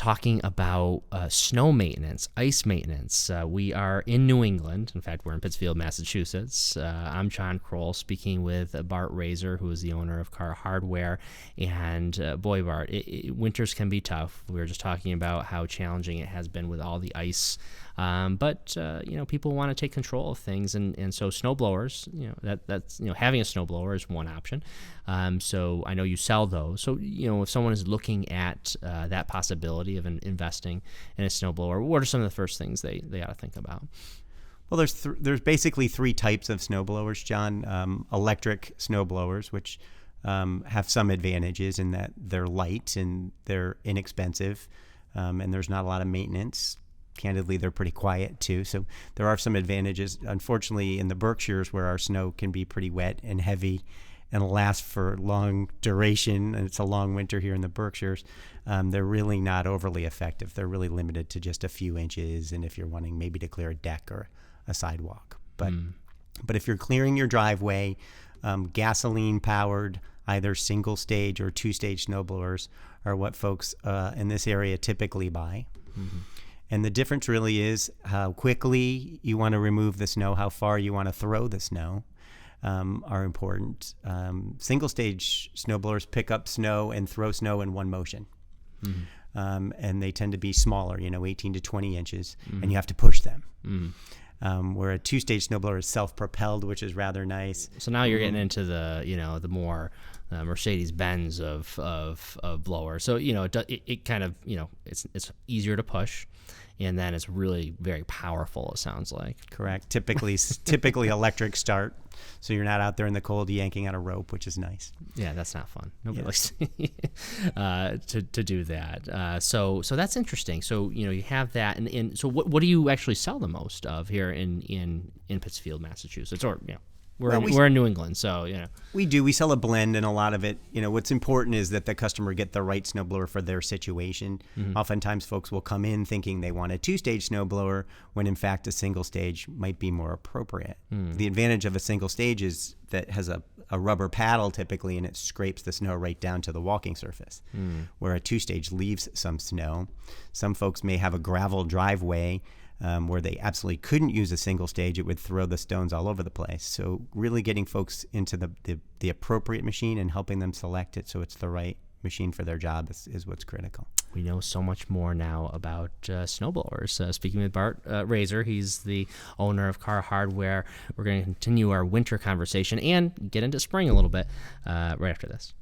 talking about snow maintenance, ice maintenance. We are in New England. In fact, we're in Pittsfield, Massachusetts. I'm John Kroll, speaking with Bart Raser, who is the owner of Carr Hardware. And boy, Bart, winters can be tough. We were just talking about how challenging it has been with all the ice. But people want to take control of things, and so snowblowers, that's having a snowblower is one option. So I know you sell those. So if someone is looking at that possibility of investing in a snowblower, what are some of the first things they ought to think about? Well, there's basically three types of snowblowers, John. Electric snowblowers, which have some advantages in that they're light and they're inexpensive, and there's not a lot of maintenance. Candidly, they're pretty quiet too, so there are some advantages. Unfortunately, in the Berkshires, where our snow can be pretty wet and heavy and last for long duration, and it's a long winter here in the Berkshires, they're really not overly effective. They're really limited to just a few inches, and if you're wanting maybe to clear a deck or a sidewalk. But if you're clearing your driveway, gasoline-powered, either single-stage or two-stage snowblowers are what folks in this area typically buy. Mm-hmm. And the difference really is how quickly you want to remove the snow, how far you want to throw the snow are important. Single-stage snowblowers pick up snow and throw snow in one motion. Mm-hmm. And they tend to be smaller, 18 to 20 inches, mm-hmm. and you have to push them. Mm-hmm. Where a two-stage snowblower is self-propelled, which is rather nice. So now you're getting into the more Mercedes-Benz of blower. So it kind of it's easier to push, and then it's really very powerful. It sounds like. Correct. Typically electric start, so you're not out there in the cold yanking on a rope, which is nice. Yeah, that's not fun. Nobody likes to do that. So that's interesting. So you have that, and so what do you actually sell the most of here in Pittsfield, Massachusetts, or We're in New England, so we do. We sell a blend, and a lot of it. What's important is that the customer get the right snowblower for their situation. Mm-hmm. Oftentimes, folks will come in thinking they want a two-stage snowblower, when in fact a single stage might be more appropriate. Mm. The advantage of a single stage is that it has a rubber paddle typically, and it scrapes the snow right down to the walking surface. Mm. Where a two-stage leaves some snow. Some folks may have a gravel driveway. Where they absolutely couldn't use a single stage, it would throw the stones all over the place. So really getting folks into the appropriate machine and helping them select it so it's the right machine for their job is what's critical. We know so much more now about snowblowers. Speaking with Bart Raser, he's the owner of Carr Hardware. We're going to continue our winter conversation and get into spring a little bit right after this.